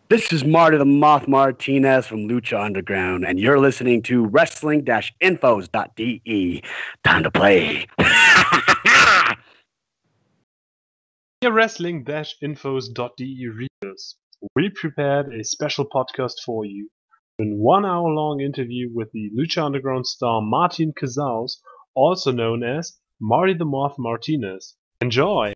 This is Marty the Moth Martinez from Lucha Underground, and you're listening to wrestling-infos.de. Time to play. Dear wrestling-infos.de readers, we prepared a special podcast for you. An 1 hour long interview with the Lucha Underground star Martin Casaus, also known as Marty the Moth Martinez. Enjoy!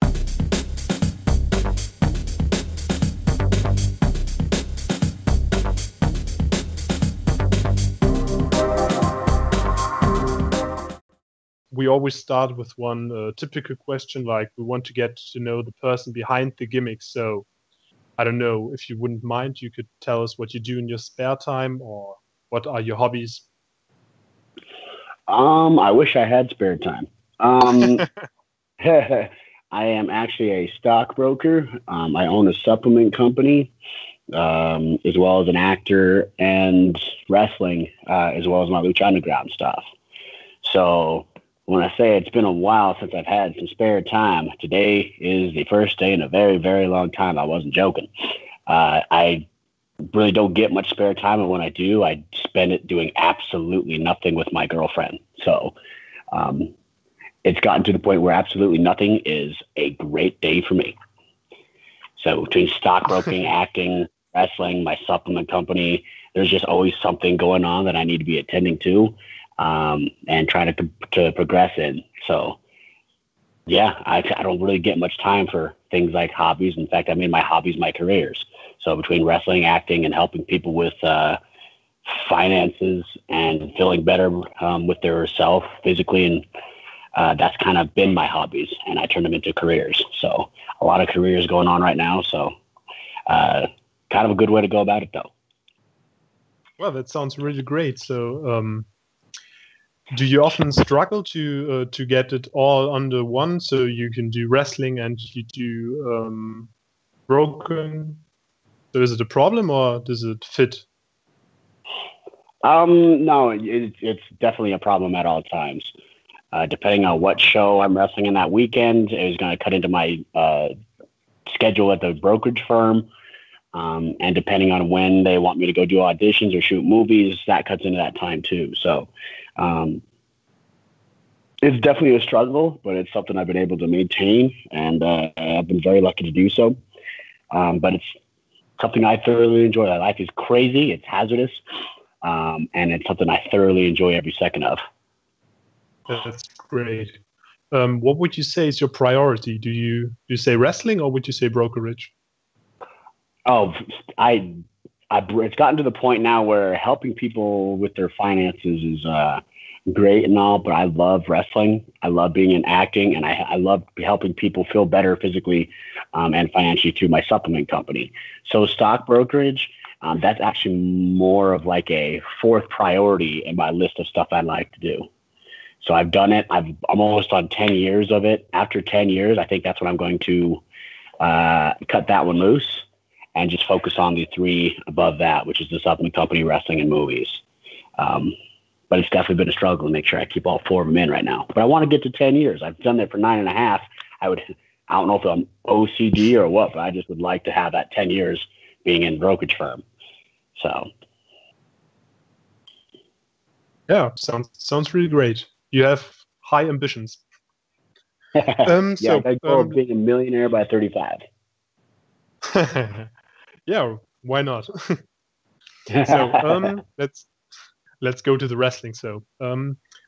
We always start with one typical question, like we want to get to know the person behind the gimmick. So, I don't know, if you wouldn't mind, you could tell us what you do in your spare time or what are your hobbies? I wish I had spare time. I am actually a stockbroker. I own a supplement company, as well as an actor and wrestling, as well as my Lucha Underground stuff. So when I say it's been a while since I've had some spare time, today is the first day in a very, very long time. I wasn't joking. I really don't get much spare time, and when I do, I spend it doing absolutely nothing with my girlfriend. So it's gotten to the point where absolutely nothing is a great day for me. So between stockbroking, acting, wrestling, my supplement company, there's just always something going on that I need to be attending to. And trying to progress in. So, yeah, I don't really get much time for things like hobbies. In fact, I made my hobbies my careers. So between wrestling, acting, and helping people with finances and feeling better with their self physically, and that's kind of been my hobbies, and I turned them into careers. So a lot of careers going on right now. So kind of a good way to go about it, though. Well, that sounds really great. So, do you often struggle to get it all under one, so you can do wrestling and you do broken? So is it a problem or does it fit? No, it's definitely a problem at all times. Depending on what show I'm wrestling in that weekend, it is going to cut into my schedule at the brokerage firm. And depending on when they want me to go do auditions or shoot movies, that cuts into that time too. So it's definitely a struggle, but it's something I've been able to maintain, and I've been very lucky to do so. But it's something I thoroughly enjoy. Life is crazy, it's hazardous, and it's something I thoroughly enjoy every second of. That's great. What would you say is your priority? Do you say wrestling or would you say brokerage? Oh, it's gotten to the point now where helping people with their finances is great and all, but I love wrestling. I love being in acting, and I love helping people feel better physically and financially through my supplement company. So stock brokerage, that's actually more of like a fourth priority in my list of stuff I'd like to do. So I've done it. I'm almost on 10 years of it. After 10 years, I think that's when I'm going to cut that one loose and just focus on the three above that, which is the supplement company, wrestling, and movies. But it's definitely been a struggle to make sure I keep all four of them in right now. But I want to get to 10 years. I've done that for 9.5. I don't know if I'm OCD or what, but I just would like to have that 10 years being in brokerage firm. So. Yeah, sounds really great. You have high ambitions. Yeah, I goal of being a millionaire by 35. Yeah, why not? So let's go to the wrestling. So,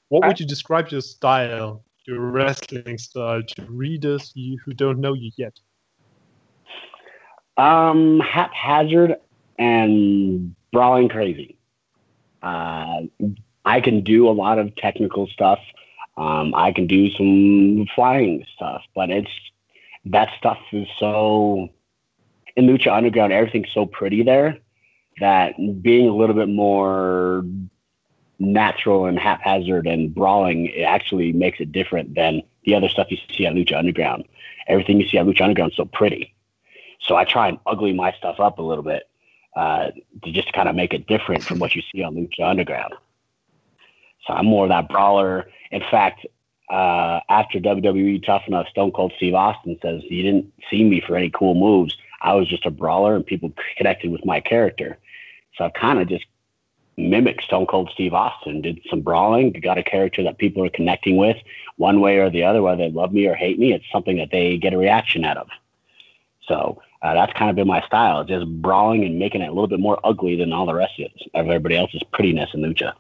what would you describe your style, your wrestling style, to readers who don't know you yet? Haphazard and brawling crazy. I can do a lot of technical stuff. I can do some flying stuff, but that stuff is so in Lucha Underground. Everything's so pretty there that being a little bit more natural and haphazard and brawling, it actually makes it different than the other stuff you see at Lucha Underground. Everything you see at Lucha Underground is so pretty. So I try and ugly my stuff up a little bit to just kind of make it different from what you see on Lucha Underground. So I'm more of that brawler. In fact, after WWE Tough Enough, Stone Cold Steve Austin says, "You didn't see me for any cool moves. I was just a brawler and people connected with my character. So I kind of just mimicked Stone Cold Steve Austin, did some brawling, got a character that people are connecting with one way or the other, whether they love me or hate me. It's something that they get a reaction out of. So that's kind of been my style, just brawling and making it a little bit more ugly than all the rest of everybody else's prettiness in lucha.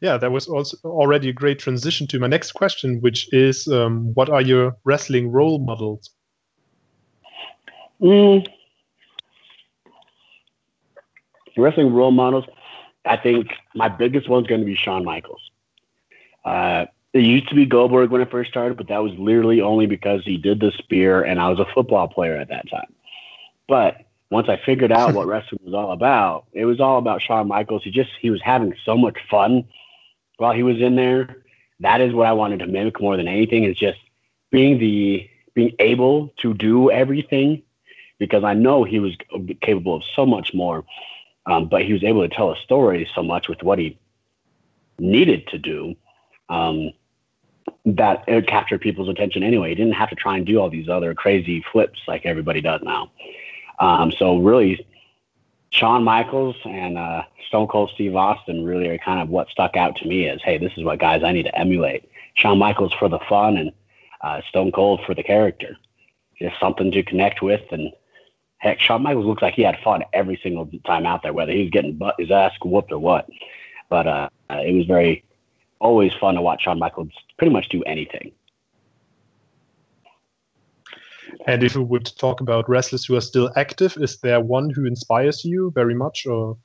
Yeah, that was also already a great transition to my next question, which is, what are your wrestling role models? Wrestling role models, I think my biggest one's going to be Shawn Michaels. It used to be Goldberg when I first started, but that was literally only because he did the spear and I was a football player at that time. But once I figured out what wrestling was all about, it was all about Shawn Michaels. He was having so much fun while he was in there. That is what I wanted to mimic more than anything, is just being able to do everything, because I know he was capable of so much more. But he was able to tell a story so much with what he needed to do, that it captured people's attention anyway. He didn't have to try and do all these other crazy flips like everybody does now. So really, Shawn Michaels and Stone Cold Steve Austin really are kind of what stuck out to me as, hey, this is what guys I need to emulate. Shawn Michaels for the fun and Stone Cold for the character. Just something to connect with. And heck, Shawn Michaels looks like he had fun every single time out there, whether he was getting his ass whooped or what. But it was always fun to watch Shawn Michaels pretty much do anything. And if we would talk about wrestlers who are still active, is there one who inspires you very much, or?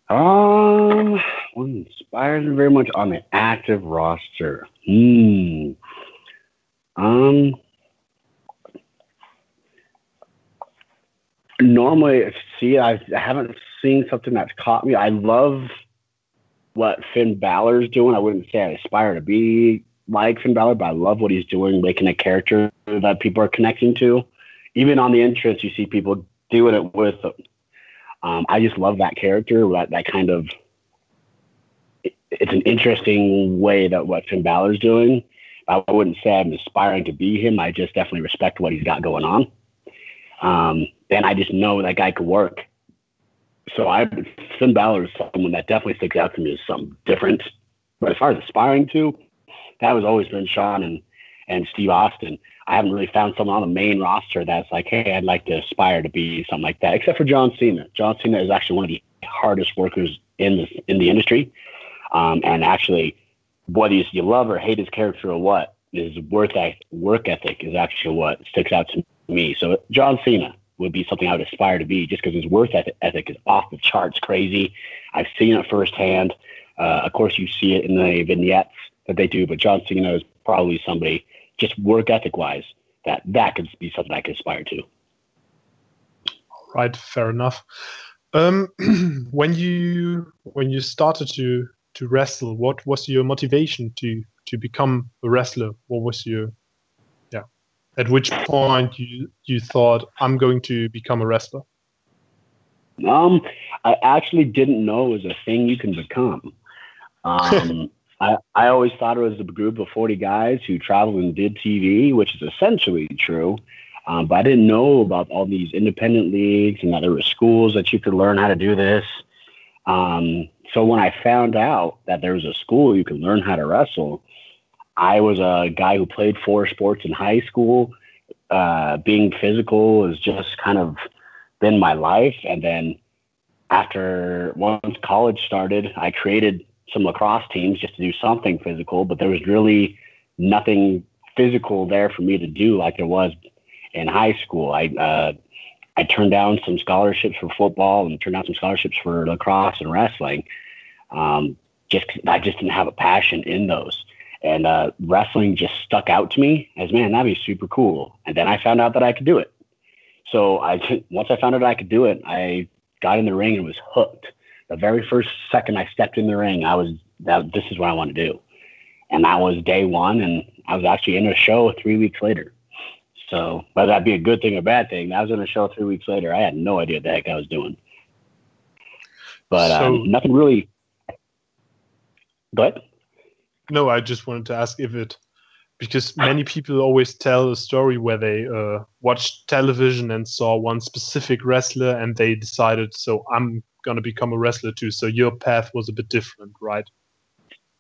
One inspires me very much on the active roster. Normally, I haven't seen something that's caught me. I love what Finn Balor's doing. I wouldn't say I aspire to be like Finn Balor, but I love what he's doing, making a character that people are connecting to. Even on the entrance, you see people doing it with them. I just love that character, that kind of, it's an interesting way that what Finn Balor's doing. I wouldn't say I'm aspiring to be him. I just definitely respect what he's got going on. And I just know that guy could work. So Finn Balor is someone that definitely sticks out to me as something different. But as far as aspiring to, that has always been Shawn and Steve Austin. I haven't really found someone on the main roster that's like, hey, I'd like to aspire to be something like that, except for John Cena. John Cena is actually one of the hardest workers in the industry. And actually, whether you love or hate his character or what, his work ethic is actually what sticks out to me. So John Cena would be something I would aspire to be, just because his work ethic is off the charts crazy. I've seen it firsthand. Of course, you see it in the vignettes that they do, but John Cena is probably somebody, just work ethic wise, that could be something I could aspire to. All right, fair enough. When you started to wrestle, what was your motivation to become a wrestler? What was your at which point you thought, I'm going to become a wrestler? I actually didn't know it was a thing you can become. I always thought it was a group of 40 guys who traveled and did TV, which is essentially true. But I didn't know about all these independent leagues and that there were schools that you could learn how to do this. So when I found out that there was a school you could learn how to wrestle, I was a guy who played 4 sports in high school. Being physical has just kind of been my life. And then once college started, I created some lacrosse teams just to do something physical, but there was really nothing physical there for me to do like there was in high school. I turned down some scholarships for football and turned down some scholarships for lacrosse and wrestling. I just didn't have a passion in those. And wrestling just stuck out to me as, man, that'd be super cool. And then I found out that I could do it. So once I found out I could do it, I got in the ring and was hooked. The very first second I stepped in the ring, this is what I want to do. And that was day one, and I was actually in a show 3 weeks later. So whether that be a good thing or bad thing, I was in a show 3 weeks later. I had no idea what the heck I was doing. But nothing really. Go ahead. No, I just wanted to ask if it Because many people always tell a story where they watched television and saw one specific wrestler and they decided, so I'm going to become a wrestler too. So your path was a bit different, right?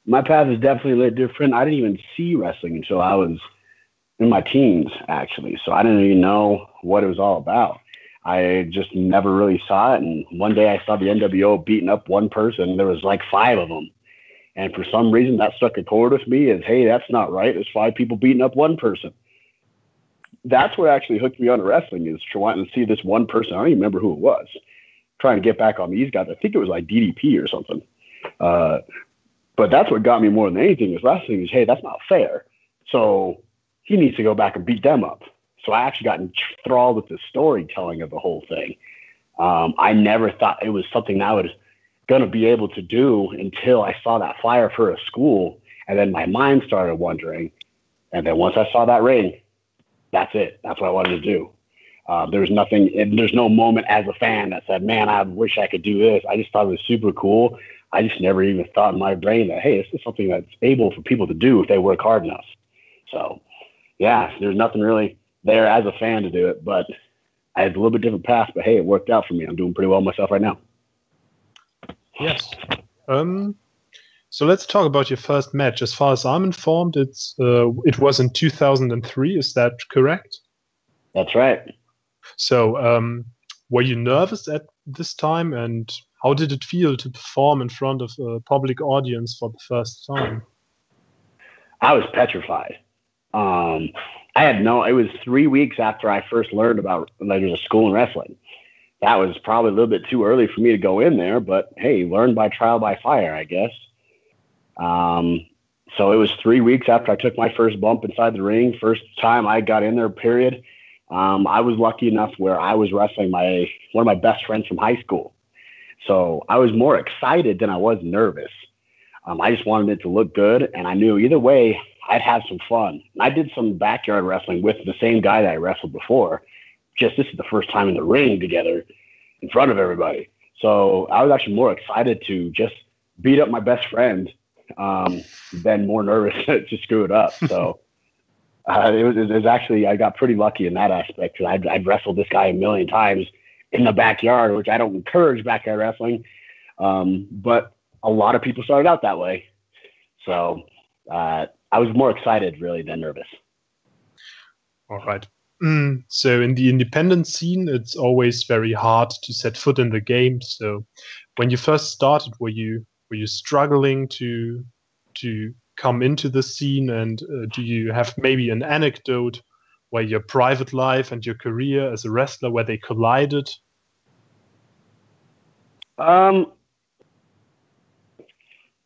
My path is definitely a little different. I didn't even see wrestling until I was in my teens, actually. So I didn't even know what it was all about. I just never really saw it. And one day I saw the NWO beating up one person. There was like 5 of them. And for some reason that struck a chord with me as, hey, that's not right. There's 5 people beating up one person. That's what actually hooked me on wrestling, is wanting to see this one person. I don't even remember who it was. Trying to get back on these guys. I think it was like DDP or something. But that's what got me more than anything is wrestling is, hey, that's not fair. So he needs to go back and beat them up. So I actually got enthralled with the storytelling of the whole thing. I never thought it was something I was going to be able to do until I saw that flyer for a school. And then my mind started wandering. And then once I saw that ring, that's it. That's what I wanted to do. There's no moment as a fan that said, man, I wish I could do this. I just thought it was super cool. I just never even thought in my brain that, hey, this is something that's able for people to do if they work hard enough. So, yeah, there's nothing really there as a fan to do it, but I had a little bit different path, but hey, it worked out for me. I'm doing pretty well myself right now. Yes. So let's talk about your first match. As far as I'm informed, it was in 2003. Is that correct? That's right. So were you nervous at this time, and how did it feel to perform in front of a public audience for the first time? I was petrified. It was 3 weeks after I first learned about there was a school in wrestling. That was probably a little bit too early for me to go in there, but hey, learn by trial by fire, I guess. So it was 3 weeks after I took my first bump inside the ring. First time I got in there, period. I was lucky enough where I was wrestling one of my best friends from high school. So I was more excited than I was nervous. I just wanted it to look good, and I knew either way I'd have some fun. And I did some backyard wrestling with the same guy that I wrestled before. Just this is the first time in the ring together in front of everybody. So I was actually more excited to just beat up my best friend than more nervous to screw it up. So it was actually, I got pretty lucky in that aspect because I'd wrestled this guy a million times in the backyard, which I don't encourage backyard wrestling. But a lot of people started out that way. So I was more excited really than nervous. All right. So in the independent scene, it's always very hard to set foot in the game. So when you first started, were you struggling to come into the scene, and do you have maybe an anecdote where your private life and your career as a wrestler, where they collided?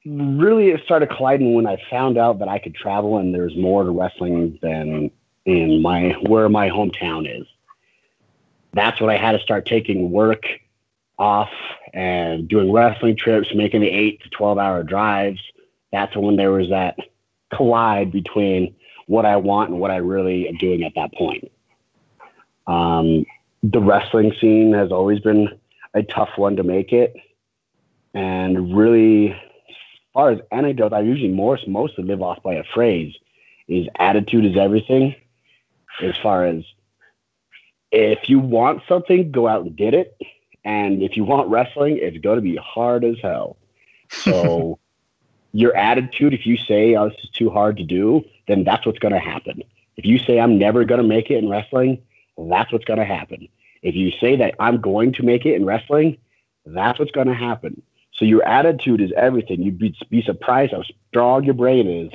Really, it started colliding when I found out that I could travel and there's more to wrestling than in where my hometown is. That's when I had to start taking work off and doing wrestling trips, making the 8 to 12-hour drives. That's when there was that collide between what I want and what I really am doing at that point. The wrestling scene has always been a tough one to make it. And really, as far as anecdotes, I usually mostly live off by a phrase, is attitude is everything. As far as if you want something, go out and get it. And if you want wrestling, it's going to be hard as hell. So your attitude, if you say, oh, this is too hard to do, then that's what's going to happen. If you say, I'm never going to make it in wrestling, that's what's going to happen. If you say that I'm going to make it in wrestling, that's what's going to happen. So your attitude is everything. You'd be surprised how strong your brain is.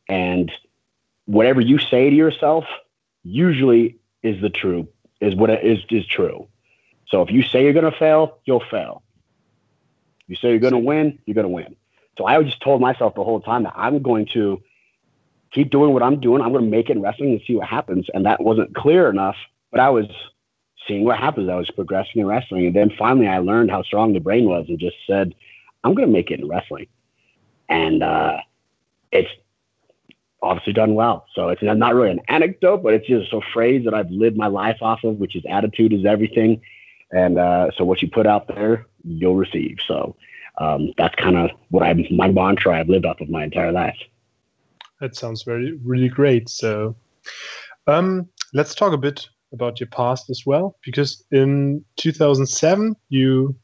And whatever you say to yourself usually is true. So if you say you're going to fail, you'll fail. If you say you're going to win, you're going to win. So I just told myself the whole time that I'm going to keep doing what I'm doing. I'm going to make it in wrestling and see what happens. And that wasn't clear enough, but I was seeing what happens. I was progressing in wrestling. And then finally I learned how strong the brain was and just said, I'm going to make it in wrestling. And it's obviously done well. So it's not really an anecdote, but it's just a phrase that I've lived my life off of, which is attitude is everything. And so what you put out there, you'll receive. So that's kind of what my mantra I've lived off of my entire life. That sounds really great. So, let's talk a bit about your past as well, because in 2007 you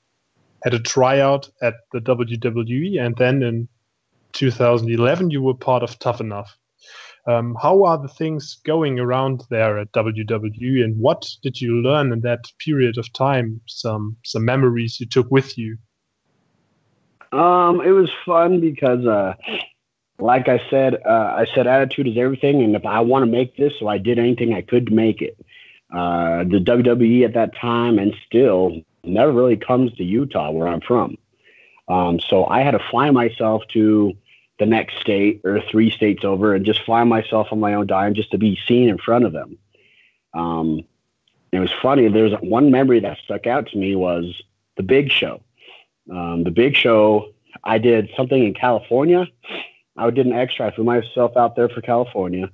had a tryout at the WWE, and then in 2011 you were part of Tough Enough. How are the things going around there at WWE, and what did you learn in that period of time? Some memories you took with you. It was fun because, like I said attitude is everything, and if I want to make this, so I did anything I could to make it. The WWE at that time and still never really comes to Utah, where I'm from. So I had to fly myself to the next state or 3 states over and just fly myself on my own dime just to be seen in front of them. It was funny. There's one memory that stuck out to me was the Big Show. The Big Show, I did something in California. I did an extra. I flew myself out there for California,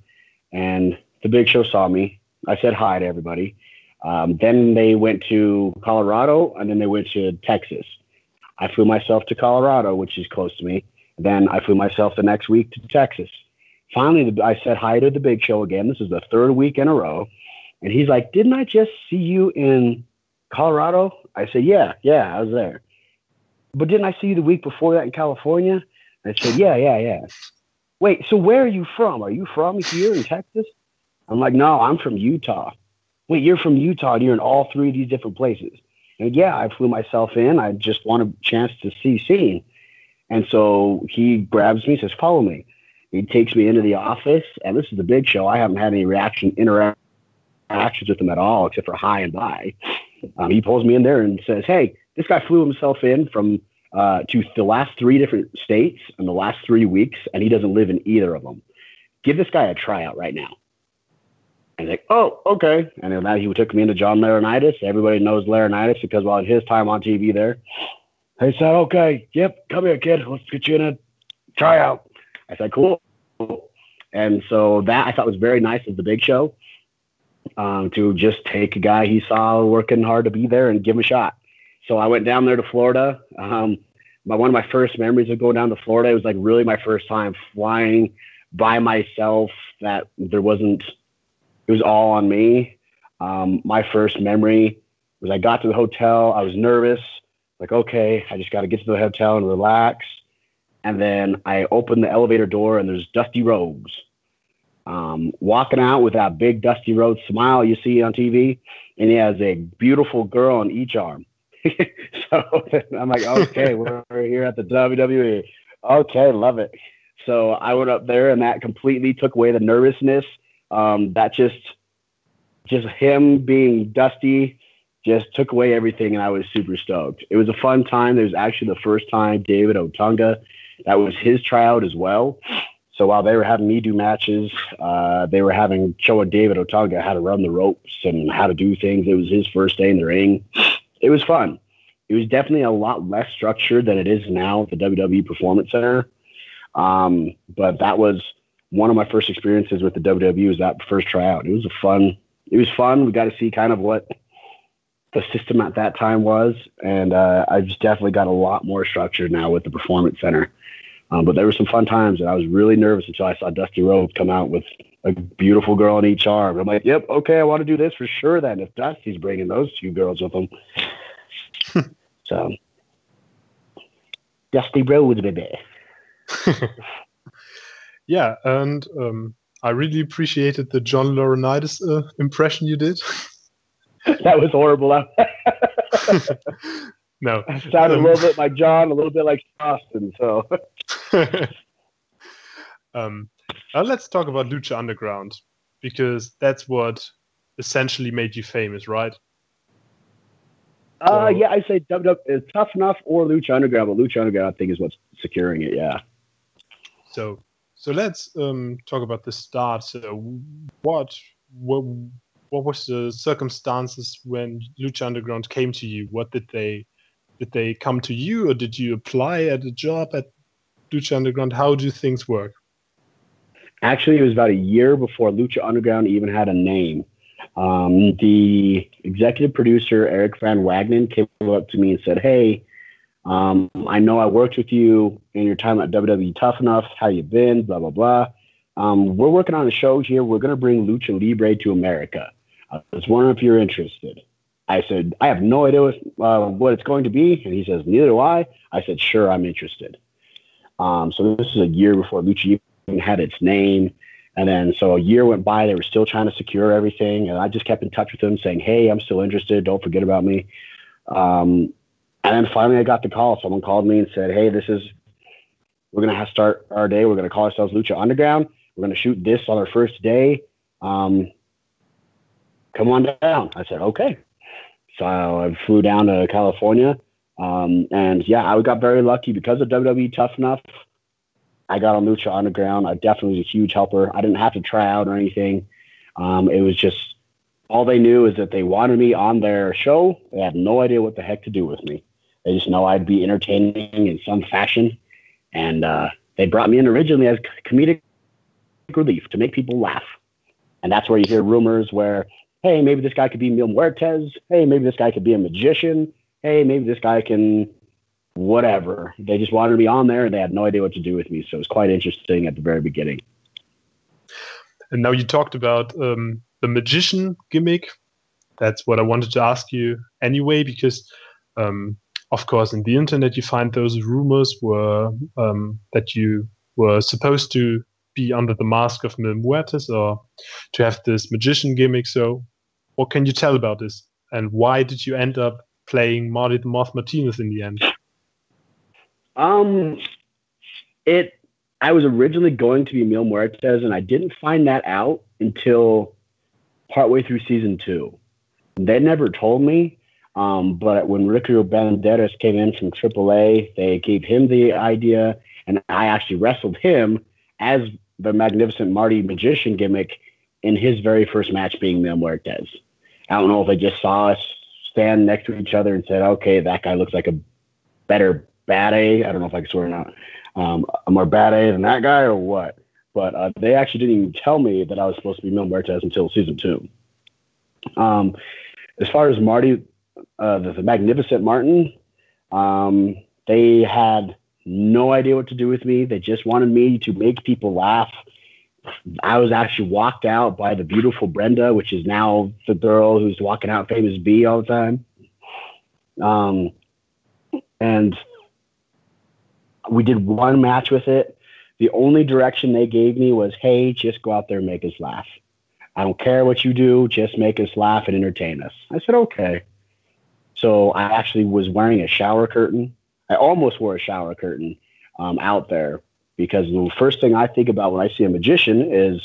and the Big Show saw me. I said hi to everybody. Then they went to Colorado, and then they went to Texas. I flew myself to Colorado, which is close to me. Then I flew myself the next week to Texas. Finally, I said hi to the Big Show again. This is the 3rd week in a row. And he's like, "Didn't I just see you in Colorado?" I said, yeah, I was there. "But didn't I see you the week before that in California?" I said, yeah. "Wait, so where are you from? Are you from here in Texas?" I'm like, "No, I'm from Utah." "Wait, you're from Utah and you're in all 3 of these different places?" And yeah, I flew myself in. I just want a chance to see scene. And so he grabs me, says, "Follow me." He takes me into the office, and this is the Big Show. I haven't had any interactions with him at all, except for hi and bye. He pulls me in there and says, "Hey, this guy flew himself in from to the last 3 different states in the last 3 weeks, and he doesn't live in either of them. Give this guy a tryout right now." And like, "Oh, okay." And then he took me into John Laurinaitis. Everybody knows Laurinaitis because, well, his time on TV there. He said, "Okay, yep, come here, kid. Let's get you in a tryout." I said, "Cool." And so that I thought was very nice of the Big Show, to just take a guy he saw working hard to be there and give him a shot. So I went down there to Florida. One of my first memories of going down to Florida, it was like really my first time flying by myself, that it was all on me. My first memory was I got to the hotel. I was nervous. Like, okay, I just got to get to the hotel and relax. And then I opened the elevator door, and there's Dusty Rhodes walking out with that big Dusty Rhodes smile you see on TV. And he has a beautiful girl on each arm. So I'm like, okay, we're here at the WWE. Okay, love it. So I went up there, and that completely took away the nervousness. That just him being Dusty just took away everything, and I was super stoked. It was a fun time. It was actually the first time David Otunga, that was his tryout as well. So while they were having me do matches, they were showing David Otunga how to run the ropes and how to do things. It was his first day in the ring. It was fun. It was definitely a lot less structured than it is now at the WWE Performance Center. But that was one of my first experiences with the WWE, was that first tryout. It was fun. We got to see kind of what the system at that time was. And I've just definitely got a lot more structured now with the Performance Center. But there were some fun times, and I was really nervous until I saw Dusty Rhodes come out with a beautiful girl on each arm. I'm like, yep, okay, I want to do this for sure then, if Dusty's bringing those 2 girls with him. So, Dusty Rhodes, baby. Yeah, and I really appreciated the John Laurinaitis impression you did. That was horrible. No. I sounded a little bit like John, a little bit like Austin, so. Let's talk about Lucha Underground, because that's what essentially made you famous, right? Yeah, I'd say Tough Enough or Lucha Underground, but Lucha Underground, I think, is what's securing it, yeah. So let's talk about the start. So what was the circumstances when Lucha Underground came to you? What did they come to you, or did you apply at a job at Lucha Underground? How do things work? Actually, it was about a year before Lucha Underground even had a name. The executive producer, Eric Van Wagenen, came up to me and said, "Hey, I know I worked with you in your time at WWE Tough Enough. How you been? Blah, blah, blah. we're working on a show here. We're going to bring Lucha Libre to America. I was wondering if you're interested. I said, I have no idea what it's going to be. And he says, neither do I. I said, sure, I'm interested. So this is a year before Lucha even had its name. And then so a year went by. They were still trying to secure everything. And I just kept in touch with them saying, hey, I'm still interested. Don't forget about me. And then finally I got the call. Someone called me and said, hey, we're going to have to start our day. We're going to call ourselves Lucha Underground. We're going to shoot this on our first day. Come on down. I said, okay. So I flew down to California. And yeah, I got very lucky because of WWE Tough Enough. I got on Lucha Underground. I definitely was a huge helper. I didn't have to try out or anything. It was just all they knew is that they wanted me on their show. They had no idea what the heck to do with me. They just know I'd be entertaining in some fashion. And they brought me in originally as comedic relief to make people laugh. And that's where you hear rumors where, hey, maybe this guy could be Mil Muertes. Hey, maybe this guy could be a magician. Hey, maybe this guy can whatever. They just wanted me on there and they had no idea what to do with me. So it was quite interesting at the very beginning. And now you talked about the magician gimmick. That's what I wanted to ask you anyway, because of course in the internet you find those rumors that you were supposed to be under the mask of Mil Muertes or to have this magician gimmick. So what can you tell about this? And why did you end up playing Marty the Moth Martinez in the end? I was originally going to be Mil Muertes, and I didn't find that out until partway through season 2. They never told me, but when Ricardo Banderas came in from AAA, they gave him the idea, and I actually wrestled him as the Magnificent Marty magician gimmick in his very first match being Mil Muertes. I don't know if they just saw us stand next to each other and said, okay, that guy looks like a better bad A. I don't know if I can swear or not. A more bad A than that guy or what. But they actually didn't even tell me that I was supposed to be Mil Muertes until season 2. As far as Marty, the Magnificent Martin, they had no idea what to do with me. They just wanted me to make people laugh. I was actually walked out by the beautiful Brenda, which is now the girl who's walking out Famous B all the time. And we did one match with it. The only direction they gave me was, hey, just go out there and make us laugh. I don't care what you do, just make us laugh and entertain us. I said, okay. So I actually was wearing a shower curtain. I almost wore a shower curtain out there because the first thing I think about when I see a magician is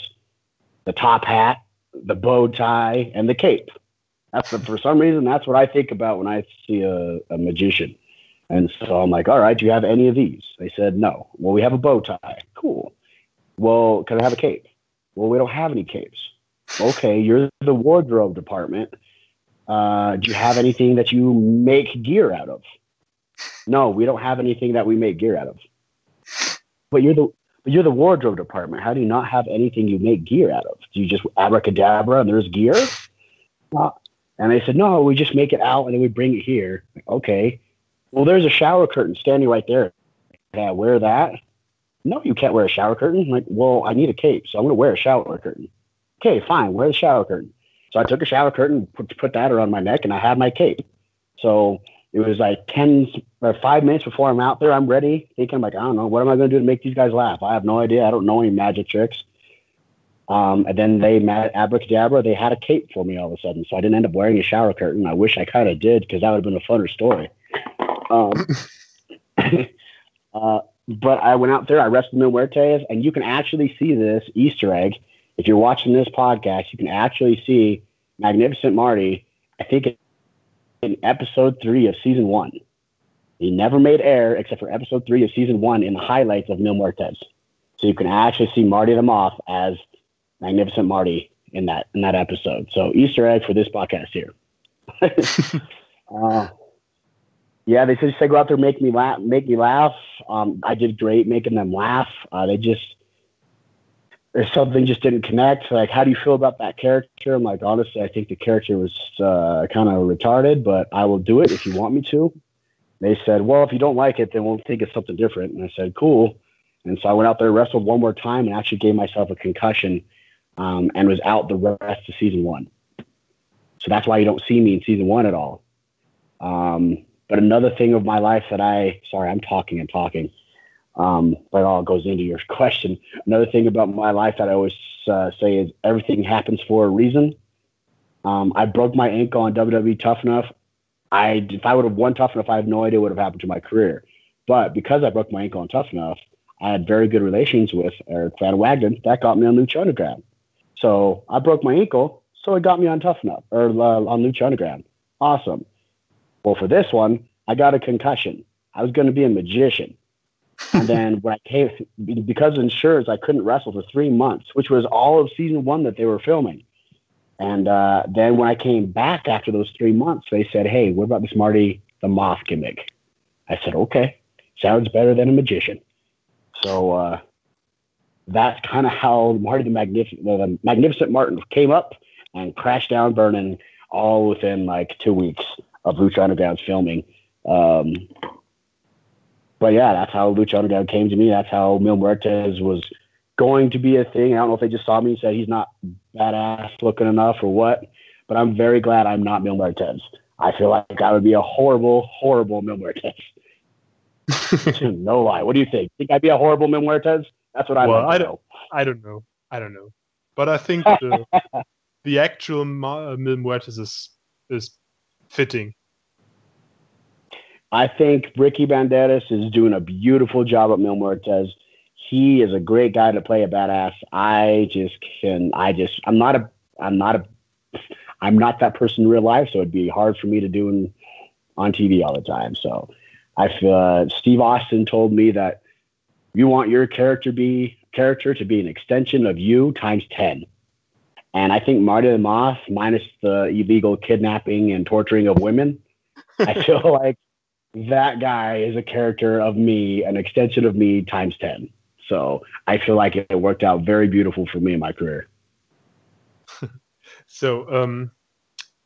the top hat, the bow tie, and the cape. For some reason, that's what I think about when I see a magician. And so I'm like, all right, do you have any of these? They said, no. Well, we have a bow tie. Cool. Well, can I have a cape? Well, we don't have any capes. Okay, you're the wardrobe department. Do you have anything that you make gear out of? No, we don't have anything that we make gear out of. But you're the wardrobe department. How do you not have anything you make gear out of? Do you just abracadabra and there's gear? And they said, no, we just make it out and then we bring it here. Okay. Well, there's a shower curtain standing right there. Can I wear that? No, you can't wear a shower curtain. I'm like, well, I need a cape, so I'm going to wear a shower curtain. Okay, fine, wear the shower curtain. So I took a shower curtain, put that around my neck, and I had my cape. So it was like 5 minutes before I'm out there. I'm ready, thinking, I'm like, I don't know, what am I going to do to make these guys laugh? I have no idea. I don't know any magic tricks. And then they abracadabra, they had a cape for me all of a sudden. So I didn't end up wearing a shower curtain. I wish I kind of did because that would have been a funner story. But I went out there, I wrestled Mil Muertes, and you can actually see this Easter egg. If you're watching this podcast, you can actually see Magnificent Marty, I think in episode 3 of season 1. He never made air except for episode 3 of season 1 in the highlights of Mil Muertes. So you can actually see Marty the Moth as Magnificent Marty in that episode. So Easter egg for this podcast here. Yeah, they said go out there, make me laugh. I did great making them laugh. There's something just didn't connect. Like, how do you feel about that character? I'm like, honestly, I think the character was kind of retarded, but I will do it if you want me to. They said, well, if you don't like it, then we'll think of something different. And I said, cool. And so I went out there, wrestled one more time, and actually gave myself a concussion and was out the rest of season 1. So that's why you don't see me in season 1 at all. But another thing of my life that I'm talking and talking, but it all goes into your question. Another thing about my life that I always say is everything happens for a reason. I broke my ankle on WWE Tough Enough. If I would have won Tough Enough, I have no idea what would have happened to my career. But because I broke my ankle on Tough Enough, I had very good relations with Eric Van Wagner. That got me on Lucha Underground. So I broke my ankle, so it got me on Tough Enough, or on Lucha Underground. Awesome. Well, for this one, I got a concussion. I was going to be a magician. And then when I came, because of insurance, I couldn't wrestle for 3 months, which was all of season 1 that they were filming. And then when I came back after those 3 months, they said, hey, what about this Marty the Moth gimmick? I said, okay, sounds better than a magician. So that's kind of how Marty the Magnificent Martin came up and crashed down burning all within like 2 weeks of Lucha Underground's filming. But yeah, that's how Lucha Underground came to me. That's how Mil Muertes was going to be a thing. I don't know if they just saw me and said he's not badass looking enough or what, but I'm very glad I'm not Mil Muertes. I feel like I would be a horrible, horrible Mil Muertes. No lie. What do you think? Think I'd be a horrible Mil Muertes? That's what I like to know. I don't know. But I think the actual Mil Muertes is fitting. I think Ricky Banderas is doing a beautiful job at Mil Muertes. He is a great guy to play a badass. I'm not that person in real life, so it'd be hard for me to do on TV all the time. So Steve Austin told me that you want your character to be an extension of you times 10. And I think Marty the Moth, minus the illegal kidnapping and torturing of women, I feel like that guy is a character of me, an extension of me times 10. So I feel like it worked out very beautiful for me in my career. So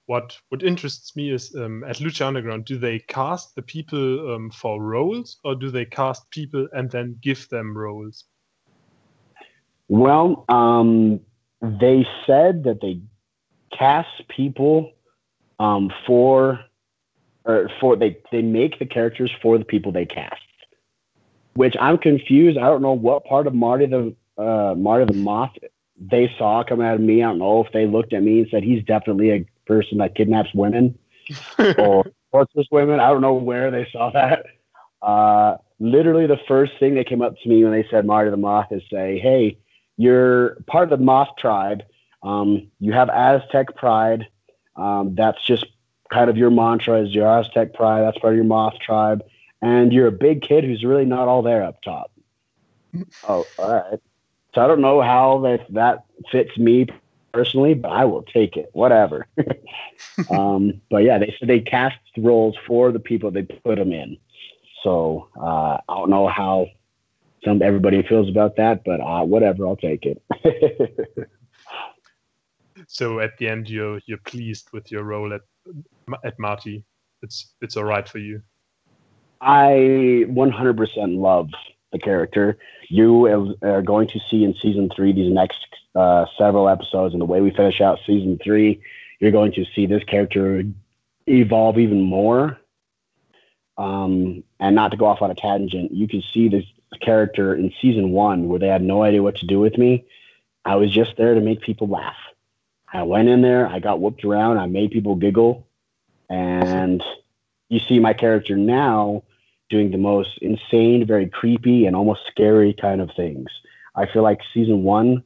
what interests me is at Lucha Underground, do they cast the people for roles, or do they cast people and then give them roles? Well, they said that they cast people they make the characters for the people they cast. Which I'm confused. I don't know what part of Marty the Moth they saw coming out of me. I don't know if they looked at me and said he's definitely a person that kidnaps women or tortures women. I don't know where they saw that. Literally the first thing that came up to me when they said Marty the Moth is say, hey, you're part of the Moth tribe. You have Aztec pride. That's just kind of your mantra is your Aztec pride. That's part of your Moth tribe. And you're a big kid who's really not all there up top. Oh, all right. So I don't know how that fits me personally, but I will take it. Whatever. But yeah, they said they cast roles for the people they put them in. So I don't know how everybody feels about that, but whatever, I'll take it. So at the end, you're pleased with your role at Marty. It's all right for you. I 100% love the character. You are going to see in season 3 these next several episodes, and the way we finish out season 3, you're going to see this character evolve even more. And not to go off on a tangent, you can see this character in season 1 where they had no idea what to do with me. I was just there to make people laugh. I went in there, I got whooped around, I made people giggle, and you see my character now doing the most insane, very creepy, and almost scary kind of things. I feel like season 1,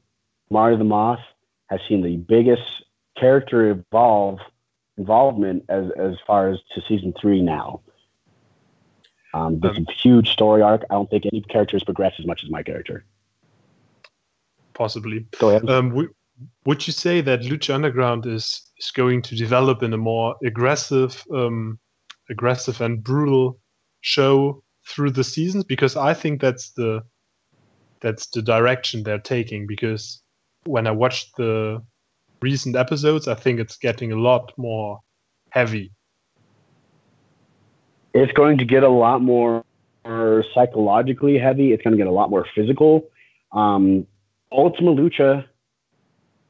Marty the Moth, has seen the biggest character involvement as far as to season 3 now. It's a huge story arc. I don't think any character has progressed as much as my character. Possibly. Go ahead. Would you say that Lucha Underground is going to develop in a more aggressive and brutal show through the seasons? Because I think that's the direction they're taking. Because when I watched the recent episodes, I think it's getting a lot more heavy. It's going to get a lot more more psychologically heavy. It's going to get a lot more physical. Ultima Lucha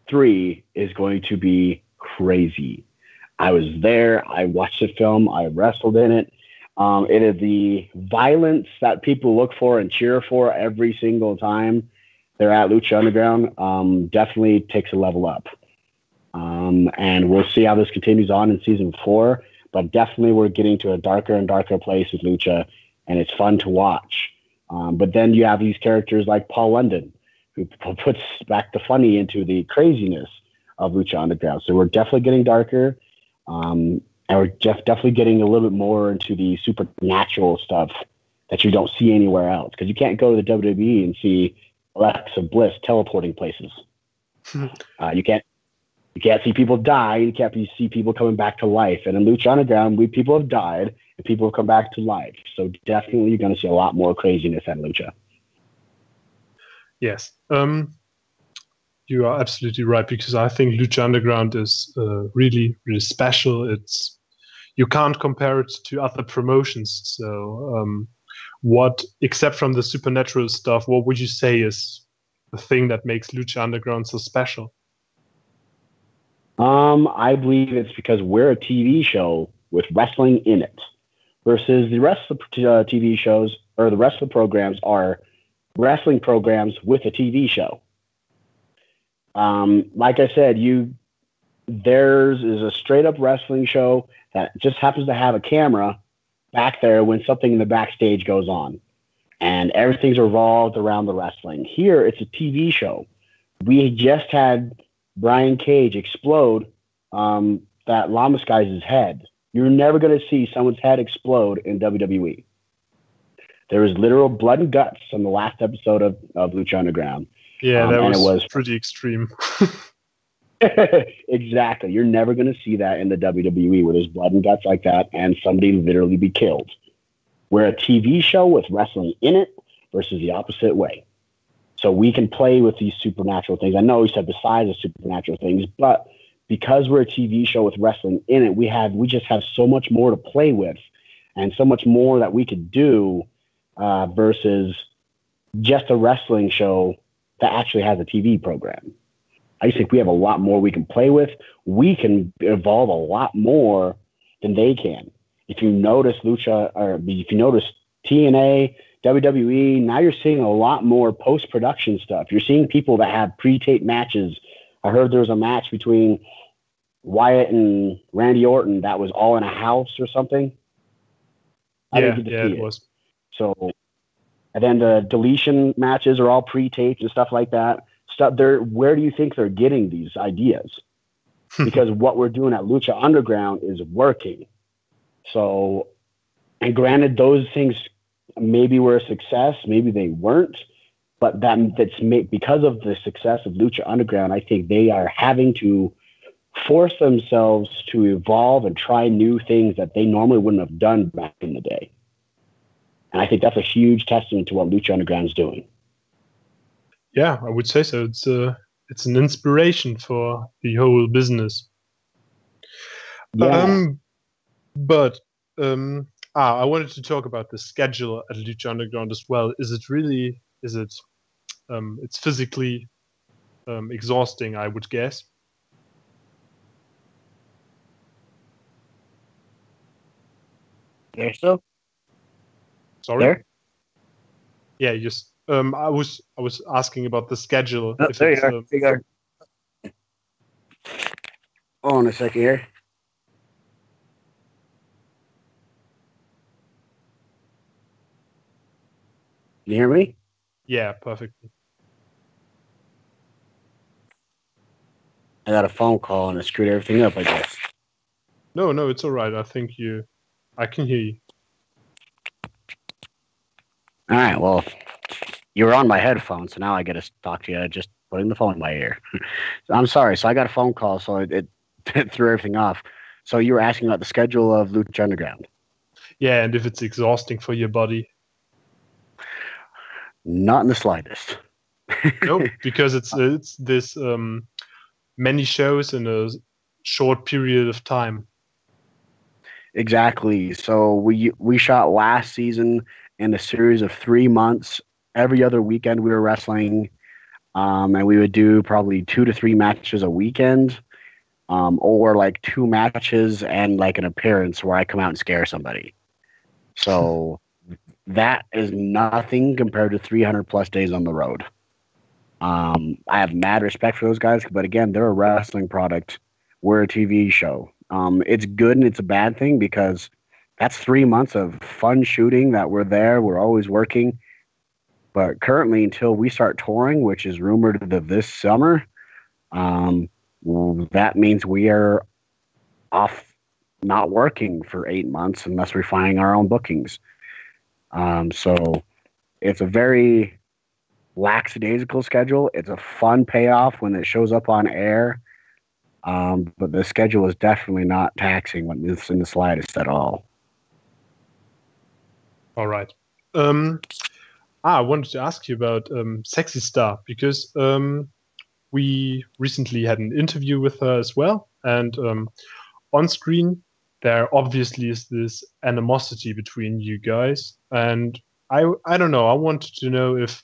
3 is going to be crazy. I was there. I watched the film. I wrestled in it. It is the violence that people look for and cheer for every single time they're at Lucha Underground. Definitely takes a level up. And we'll see how this continues on in season 4. But definitely we're getting to a darker and darker place with Lucha, and it's fun to watch. But then you have these characters like Paul London, who puts back the funny into the craziness of Lucha Underground. So we're definitely getting darker. And we're definitely getting a little bit more into the supernatural stuff that you don't see anywhere else. Because you can't go to the WWE and see Alexa Bliss teleporting places. You can't see people die. You can't see people coming back to life. And in Lucha Underground, people have died and people have come back to life. So definitely you're going to see a lot more craziness at Lucha. Yes. You are absolutely right, because I think Lucha Underground is really, really special. You can't compare it to other promotions. So what, except from the supernatural stuff, what would you say is the thing that makes Lucha Underground so special? I believe it's because we're a TV show with wrestling in it, versus the rest of the TV shows or the rest of the programs are wrestling programs with a TV show. Like I said, theirs is a straight up wrestling show that just happens to have a camera back there when something in the backstage goes on, and everything's revolved around the wrestling. Here, it's a TV show. We just had Brian Cage explode that Llamas guy's head. You're never going to see someone's head explode in WWE. There was literal blood and guts on the last episode of Lucha Underground. Yeah, that was pretty extreme. Exactly. You're never going to see that in the WWE where there's blood and guts like that and somebody literally be killed. We're a TV show with wrestling in it versus the opposite way. So we can play with these supernatural things. I know we said besides the supernatural things, but because we're a TV show with wrestling in it, we just have so much more to play with and so much more that we could do versus just a wrestling show that actually has a TV program. I just think we have a lot more we can play with. We can evolve a lot more than they can. If you notice Lucha, or if you notice TNA, WWE, now you're seeing a lot more post-production stuff. You're seeing people that have pre-taped matches. I heard there was a match between Wyatt and Randy Orton that was all in a house or something. I didn't get to see it. So, and then the deletion matches are all pre-taped and stuff like that. Where do you think they're getting these ideas? Because what we're doing at Lucha Underground is working. So, and granted, those things maybe were a success, maybe they weren't, but because of the success of Lucha Underground, I think they are having to force themselves to evolve and try new things that they normally wouldn't have done back in the day. And I think that's a huge testament to what Lucha Underground is doing. Yeah, I would say so. It's an inspiration for the whole business. Yeah. I wanted to talk about the schedule at Lucha Underground as well. It's physically exhausting, I would guess. There so? Sorry? There? Yeah, just I was asking about the schedule. There you go. Hold on a second here. Can you hear me? Yeah, perfectly. I got a phone call and it screwed everything up, I guess. No, it's all right. I can hear you. All right, well, you were on my headphones, so now I get to talk to you just putting the phone in my ear. I'm sorry. So I got a phone call, so it threw everything off. So you were asking about the schedule of Lucha Underground. Yeah, and if it's exhausting for your body. Not in the slightest. No, because it's this many shows in a short period of time. Exactly. So we shot last season in a series of 3 months. Every other weekend we were wrestling, and we would do probably 2 to 3 matches a weekend, or like 2 matches and like an appearance where I come out and scare somebody. So that is nothing compared to 300 plus days on the road. I have mad respect for those guys, but again, they're a wrestling product. We're a TV show. It's good and it's a bad thing because that's 3 months of fun shooting that we're there. We're always working. But currently, until we start touring, which is rumored this summer, that means we are off not working for 8 months unless we're finding our own bookings. So it's a very lackadaisical schedule. It's a fun payoff when it shows up on air. But the schedule is definitely not taxing when it's in the slightest at all. All right. I wanted to ask you about Sexy Star because we recently had an interview with her as well. And on screen, there obviously is this animosity between you guys. And I don't know. I wanted to know if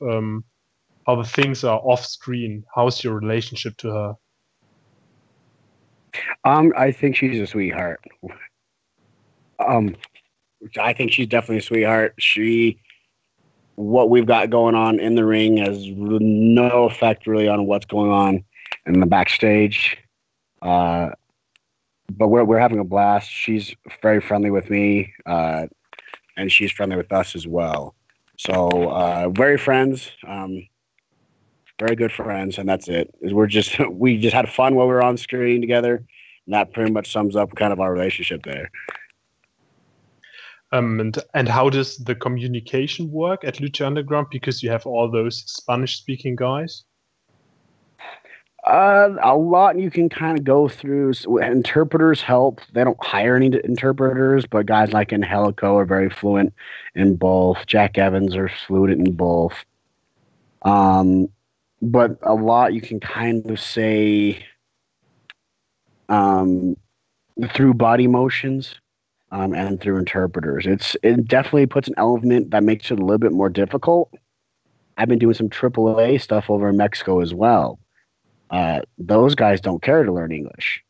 how the things are off screen. How's your relationship to her? I think she's a sweetheart. I think she's definitely a sweetheart. What we've got going on in the ring has no effect really on what's going on in the backstage. But we're having a blast. She's very friendly with me, and she's friendly with us as well. So very friends, very good friends, and that's it. We just had fun while we were on screen together, and that pretty much sums up kind of our relationship there. And how does the communication work at Lucha Underground? Because you have all those Spanish-speaking guys. A lot you can kind of go through. Interpreters help. They don't hire any interpreters, but guys like Angelico are very fluent in both. Jack Evans are fluent in both. But a lot you can kind of say through body motions. And through interpreters. It definitely puts an element that makes it a little bit more difficult. I've been doing some AAA stuff over in Mexico as well. Those guys don't care to learn English.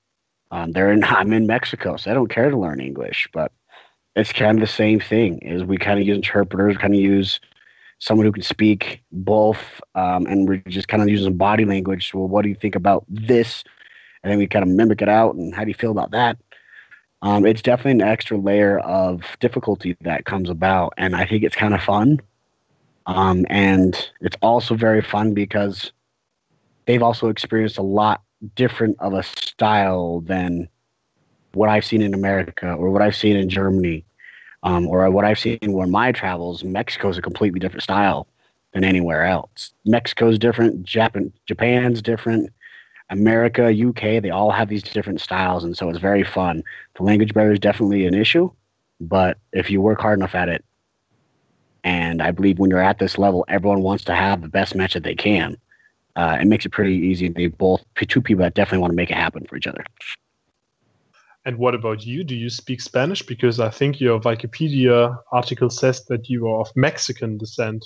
I'm in Mexico, so they don't care to learn English. But it's kind of the same thing. Is we kind of use interpreters, kind of use someone who can speak both, and we're just kind of using body language. Well, what do you think about this? And then we kind of mimic it out. And how do you feel about that? It's definitely an extra layer of difficulty that comes about, and I think it's kind of fun. And it's also very fun because they've also experienced a lot different of a style than what I've seen in America or what I've seen in Germany, or what I've seen in my travels. Mexico is a completely different style than anywhere else. Mexico's different, Japan's different. America, UK, they all have these different styles, and so it's very fun. The language barrier is definitely an issue, but if you work hard enough at it, and I believe when you're at this level, everyone wants to have the best match that they can. It makes it pretty easy. They both two people that definitely want to make it happen for each other. And what about you? Do you speak Spanish? Because I think your Wikipedia article says that you are of Mexican descent.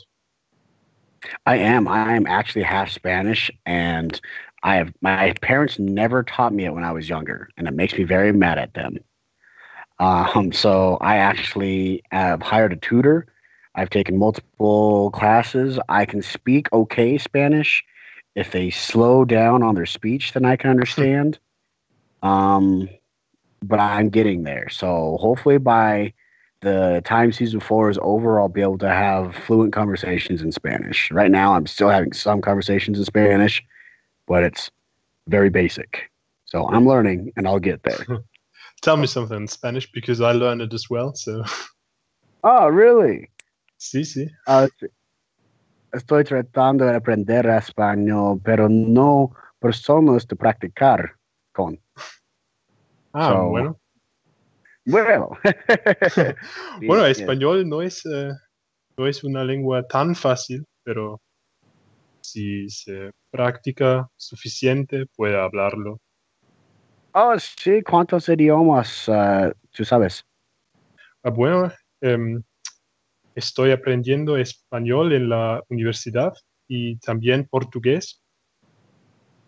I am actually half Spanish, and my parents never taught me it when I was younger, and it makes me very mad at them. So I actually have hired a tutor. I've taken multiple classes. I can speak okay Spanish. If they slow down on their speech, then I can understand. But I'm getting there. So hopefully by the time season 4 is over, I'll be able to have fluent conversations in Spanish. Right now, I'm still having some conversations in Spanish, but it's very basic. So I'm learning, and I'll get there. Tell me something in Spanish, because I learned it as well. So. Oh, really? Sí, sí. Estoy tratando de aprender español, pero no personas de practicar con. Bueno. Bueno. Bueno, español no es una lengua tan fácil, pero si se practica suficiente, puede hablarlo. Oh, sí, ¿cuántos idiomas tú sabes? Bueno, estoy aprendiendo español en la universidad y también portugués.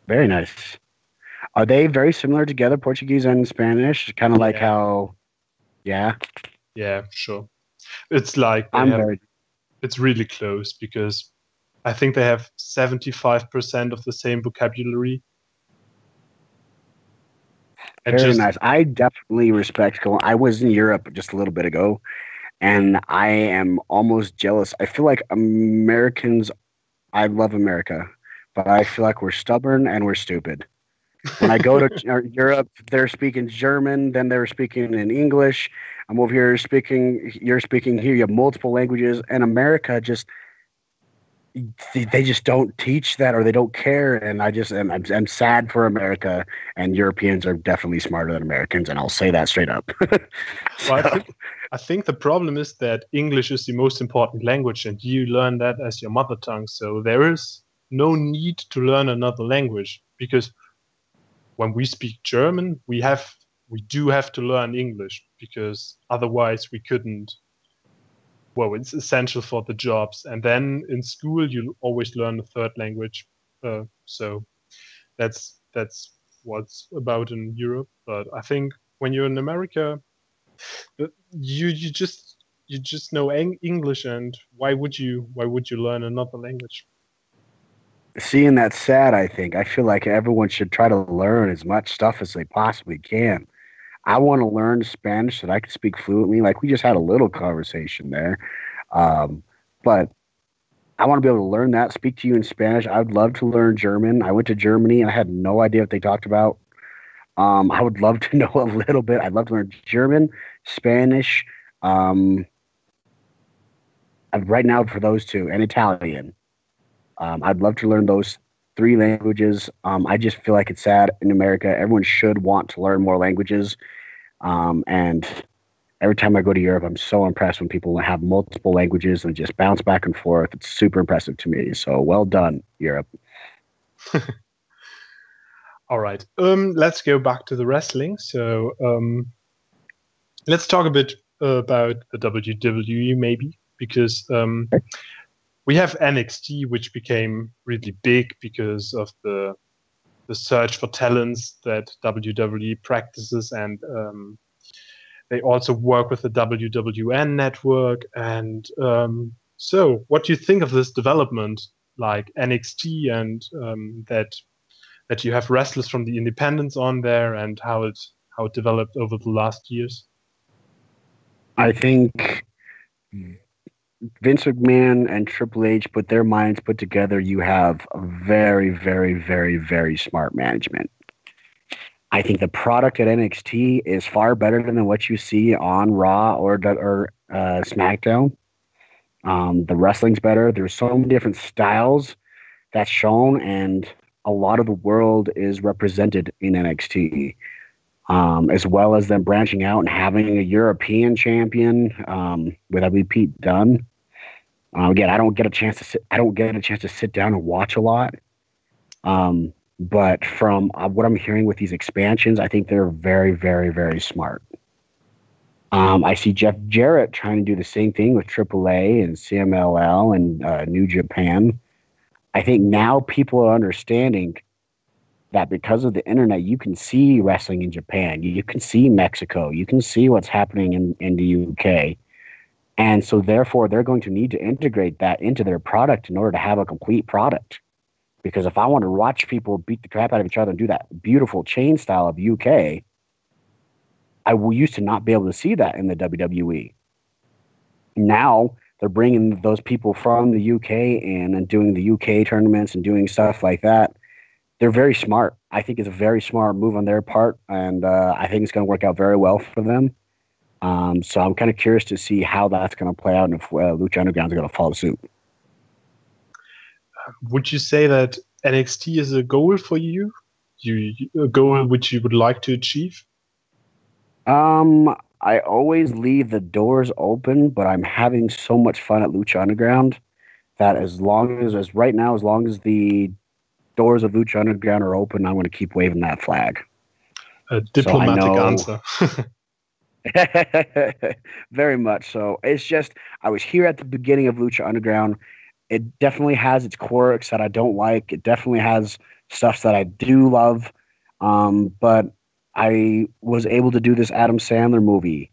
Very nice. Are they very similar together, Portuguese and Spanish? Kind of like Yeah. how, yeah. Yeah, sure. It's like it's really close because I think they have 75% of the same vocabulary. And Very just nice. I definitely respect going. I was in Europe just a little bit ago, and I am almost jealous. I feel like Americans, I love America, but I feel like we're stubborn and we're stupid. When I go to Europe, they're speaking German, then they're speaking in English. I'm over here speaking, you're speaking here. You have multiple languages, and America just they just don't teach that or they don't care. And I'm sad for America. And Europeans are definitely smarter than Americans, and I'll say that straight up. well, I think the problem is that English is the most important language, and you learn that as your mother tongue. So there is no need to learn another language because when we speak German, we do have to learn English because otherwise we couldn't. Well, it's essential for the jobs. And then in school, you always learn a third language. So that's what's about in Europe. But I think when you're in America, you just know English, and why would you learn another language? Seeing that's sad, I think. I feel like everyone should try to learn as much stuff as they possibly can. I want to learn Spanish so that I can speak fluently. Like we just had a little conversation there. But I want to be able to learn that, speak to you in Spanish. I would love to learn German. I went to Germany and I had no idea what they talked about. I would love to know a little bit. I'd love to learn German, Spanish, right now for those two, and Italian. I'd love to learn those three languages. I just feel like it's sad in America. Everyone should want to learn more languages. And every time I go to Europe, I'm so impressed when people have multiple languages and just bounce back and forth. It's super impressive to me. So well done, Europe. All right. Let's go back to the wrestling. So let's talk a bit about the WWE maybe, because we have NXT, which became really big because of the search for talents that WWE practices, and they also work with the WWN network. And so what do you think of this development, like NXT, and that you have wrestlers from the independents on there, and how it developed over the last years? I think Vince McMahon and Triple H put their minds put together. You have a very, very, very, very smart management. I think the product at NXT is far better than what you see on Raw or SmackDown. The wrestling's better. There's so many different styles that's shown, and a lot of the world is represented in NXT, as well as them branching out and having a European champion with Pete Dunne. Again, I don't get a chance to sit down and watch a lot. But from what I'm hearing with these expansions, I think they're very, very, very smart. I see Jeff Jarrett trying to do the same thing with AAA and CMLL and New Japan. I think now people are understanding that because of the internet, you can see wrestling in Japan. You can see Mexico. You can see what's happening in the UK. And so therefore, they're going to need to integrate that into their product in order to have a complete product. Because if I want to watch people beat the crap out of each other and do that beautiful chain style of UK, I used to not be able to see that in the WWE. Now they're bringing those people from the UK in and doing the UK tournaments and doing stuff like that. They're very smart. I think it's a very smart move on their part, and I think it's going to work out very well for them. So I'm kind of curious to see how that's going to play out and if Lucha Underground is going to follow suit. Would you say that NXT is a goal for you? A goal which you would like to achieve? I always leave the doors open, but I'm having so much fun at Lucha Underground that as long as the doors of Lucha Underground are open, I'm going to keep waving that flag. A diplomatic answer. Very much so. It's just I was here at the beginning of Lucha Underground. It definitely has its quirks that I don't like. It definitely has stuff that I do love. But I was able to do this Adam Sandler movie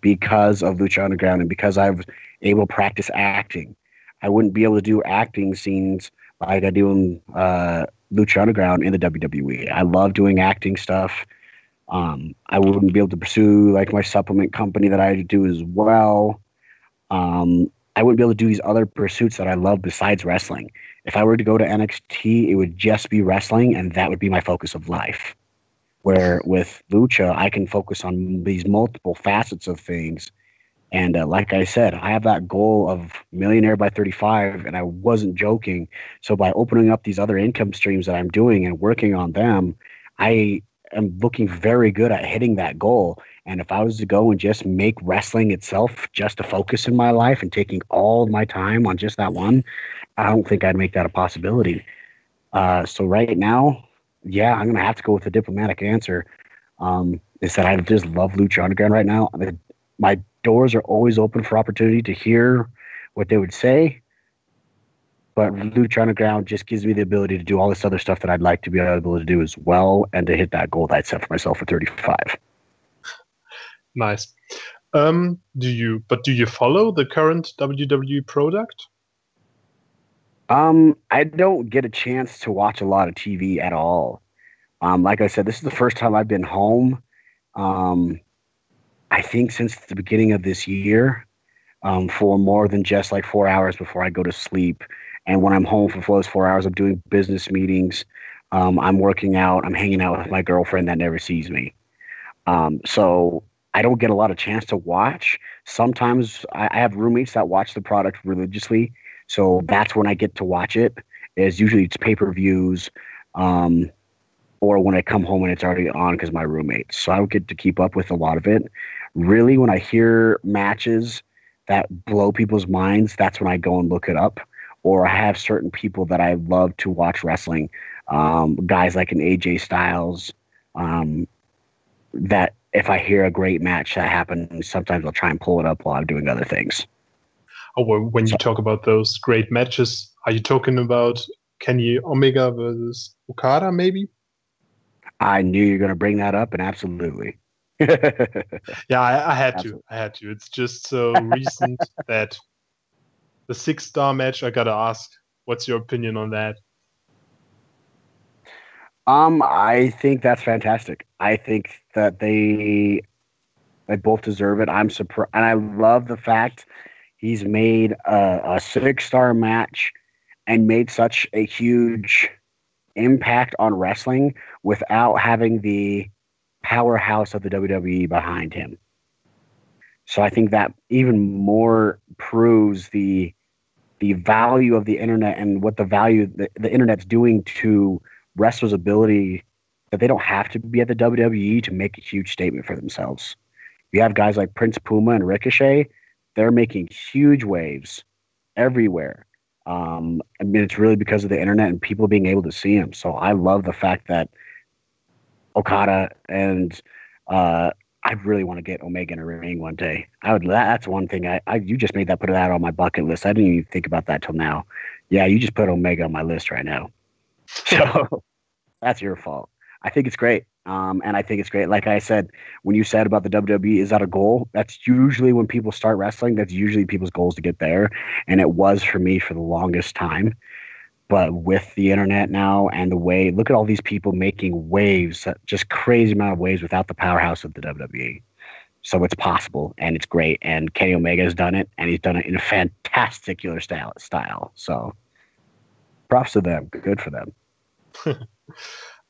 because of Lucha Underground and because I was able to practice acting. I wouldn't be able to do acting scenes like I do in Lucha Underground in the WWE. I love doing acting stuff. I wouldn't be able to pursue like my supplement company that I do as well. I wouldn't be able to do these other pursuits that I love besides wrestling. If I were to go to NXT, it would just be wrestling, and that would be my focus of life. Where with Lucha, I can focus on these multiple facets of things. And like I said, I have that goal of millionaire by 35, and I wasn't joking. So by opening up these other income streams that I'm doing and working on them, I am looking very good at hitting that goal. And if I was to go and just make wrestling itself just a focus in my life and taking all of my time on just that one, I don't think I'd make that a possibility. So right now, yeah, I'm gonna have to go with a diplomatic answer. Is that I just love Lucha Underground right now. I mean, my doors are always open for opportunity to hear what they would say, but Lucha Underground just gives me the ability to do all this other stuff that I'd like to be able to do as well, and to hit that goal that I set for myself for 35. Nice. Do you follow the current WWE product? I don't get a chance to watch a lot of TV at all. Like I said, this is the first time I've been home. Um, I think since the beginning of this year, for more than just like 4 hours before I go to sleep. And when I'm home for those 4 hours, I'm doing business meetings. I'm working out. I'm hanging out with my girlfriend that never sees me. So I don't get a lot of chance to watch. Sometimes I have roommates that watch the product religiously, so that's when I get to watch it. Is usually it's pay-per-views, um, or when I come home and it's already on because my roommates. So I don't get to keep up with a lot of it. Really, when I hear matches that blow people's minds, that's when I go and look it up. Or I have certain people that I love to watch wrestling, guys like an AJ Styles, um, that if I hear a great match that happened, sometimes I'll try and pull it up while I'm doing other things. Oh, well, when you So talk about those great matches, are you talking about Kenny Omega versus Okada, maybe? I knew you were going to bring that up, and absolutely. Yeah, I had to. Absolutely. I had to. It's just so recent that the 6-star match, I gotta ask, what's your opinion on that? I think that's fantastic. I think that they both deserve it. I'm surprised, and I love the fact he's made a 6-star match and made such a huge impact on wrestling without having the powerhouse of the WWE behind him. So I think that even more proves the value of the internet and what the value the internet's doing to wrestlers' ability, that they don't have to be at the WWE to make a huge statement for themselves. You have guys like Prince Puma and Ricochet; they're making huge waves everywhere. I mean, it's really because of the internet and people being able to see them. So I love the fact that Okada and uh, I really want to get Omega in a ring one day. I would. That's one thing. You just made that put that on my bucket list. I didn't even think about that till now. Yeah, you just put Omega on my list right now. So that's your fault. I think it's great. And I think it's great. Like I said, when you said about the WWE, is that a goal? That's usually when people start wrestling. That's usually people's goals to get there. And it was for me for the longest time. But with the internet now and the way, look at all these people making waves, just crazy amount of waves without the powerhouse of the WWE. So it's possible and it's great. And Kenny Omega has done it, and he's done it in a fantasticular style. So props to them. Good for them.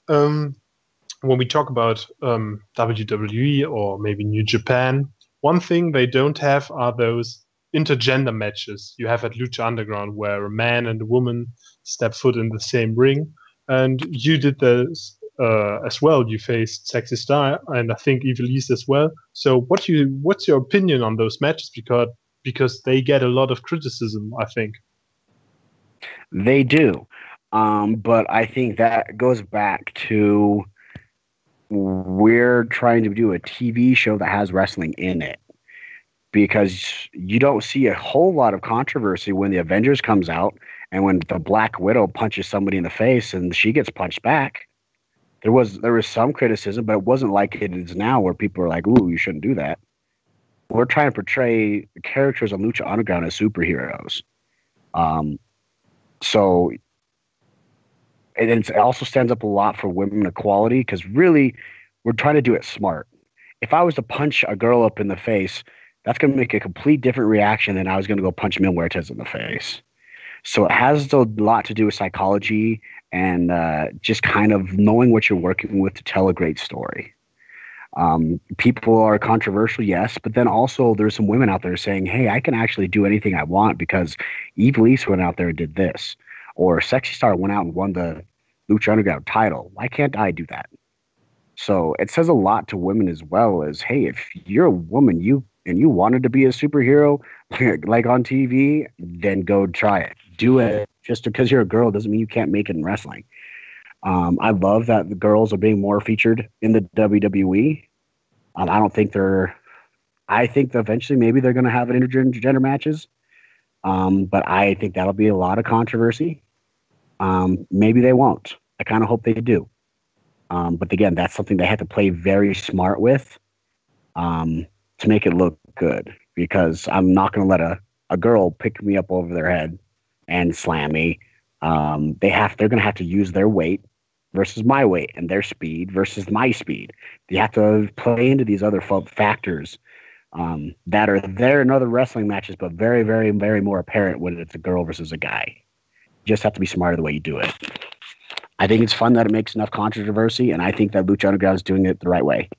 um, when we talk about WWE or maybe New Japan, one thing they don't have are those intergender matches you have at Lucha Underground, where a man and a woman step foot in the same ring. And you did this as well. You faced Sexy Star and I think Evilise as well. So what's your opinion on those matches? Because they get a lot of criticism, I think. They do. But I think that goes back to we're trying to do a TV show that has wrestling in it, because you don't see a whole lot of controversy when the Avengers comes out and when the Black Widow punches somebody in the face and she gets punched back. There was some criticism, but it wasn't like it is now where people are like, "Ooh, you shouldn't do that." We're trying to portray the characters on Lucha Underground as superheroes. Um, so and it also stands up a lot for women equality, because really, we're trying to do it smart. If I was to punch a girl up in the face, that's going to make a complete different reaction than I was going to go punch Mil Muertes in the face. So it has a lot to do with psychology and just kind of knowing what you're working with to tell a great story. People are controversial, yes, but then also there's some women out there saying, "Hey, I can actually do anything I want because Eve Lise went out there and did this, or Sexy Star went out and won the Lucha Underground title. Why can't I do that?" So it says a lot to women as well as, hey, if you're a woman, you wanted to be a superhero like on TV, then go try it. Do it. Just because you're a girl doesn't mean you can't make it in wrestling. I love that the girls are being more featured in the WWE. I don't think they're. I think that eventually maybe they're going to have an intergender matches, but I think that'll be a lot of controversy. Maybe they won't. I kind of hope they do. But again, that's something they have to play very smart with to make it look good. Because I'm not going to let a girl pick me up over their head and slam me. They're going to have to use their weight versus my weight, and their speed versus my speed. They have to play into these other factors that are there in other wrestling matches, but very, very, very more apparent when it's a girl versus a guy. You just have to be smarter the way you do it. I think it's fun that it makes enough controversy, and I think that Lucha Underground is doing it the right way.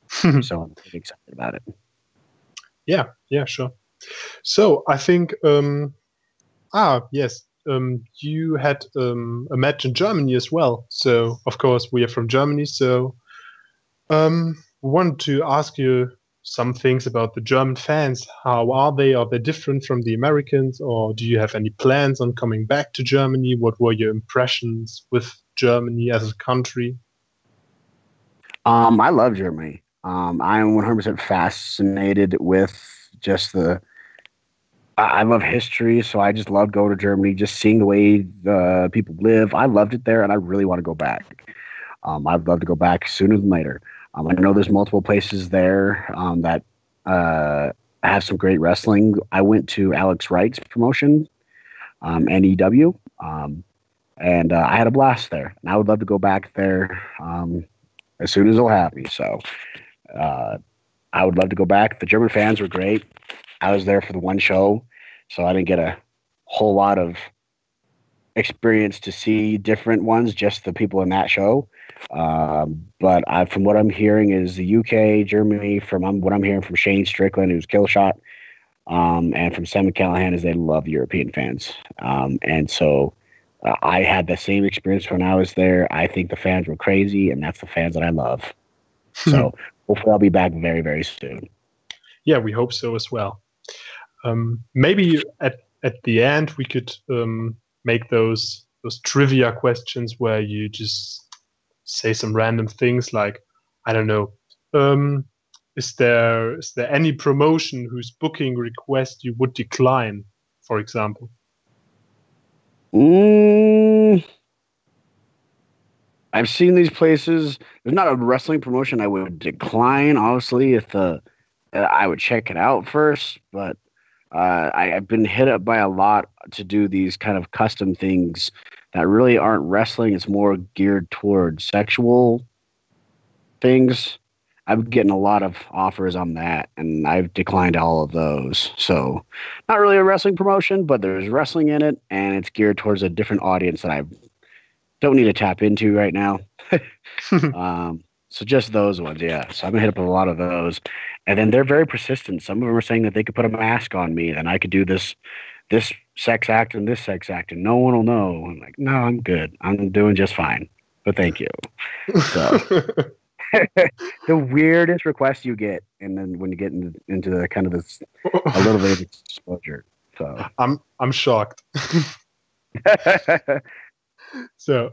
So I'm pretty excited about it. Yeah, sure. So I think, yes, you had a match in Germany as well. So of course we are from Germany. So want to ask you some things about the German fans. How are they? Are they different from the Americans, or do you have any plans on coming back to Germany? What were your impressions with Germany as a country? I love Germany. I'm 100% fascinated with just I love history, so I just love going to Germany, just seeing the way the people live. I loved it there, and I really want to go back. I'd love to go back sooner than later. I know there's multiple places there that have some great wrestling. I went to Alex Wright's promotion, NEW, and I had a blast there. And I would love to go back there as soon as it'll have me. So I would love to go back. The German fans were great. I was there for the one show, so I didn't get a whole lot of experience to see different ones, just the people in that show. But from what I'm hearing is the UK, Germany, from what I'm hearing from Shane Strickland, who's Killshot, and from Sam Callahan, is they love European fans. And so I had the same experience when I was there. I think the fans were crazy, and that's the fans that I love. So hopefully I'll be back very, very soon. Yeah, we hope so as well. Maybe at the end we could make those trivia questions where you just say some random things like, I don't know, is there any promotion whose booking request you would decline, for example? I've seen these places. There's not a wrestling promotion I would decline, honestly, if I would check it out first, but I've been hit up by a lot to do these kind of custom things that really aren't wrestling. It's more geared towards sexual things. I'm getting a lot of offers on that, and I've declined all of those. So not really a wrestling promotion, but there's wrestling in it, and it's geared towards a different audience that I don't need to tap into right now. So just those ones, yeah. So I've been hit up with a lot of those. And then they're very persistent. Some of them are saying that they could put a mask on me, and I could do this sex act and this sex act, and no one will know. I'm like, no, I'm good. I'm doing just fine. But thank you. So the weirdest request you get, and then when you get into the kind of this a little bit of exposure. So I'm shocked. So,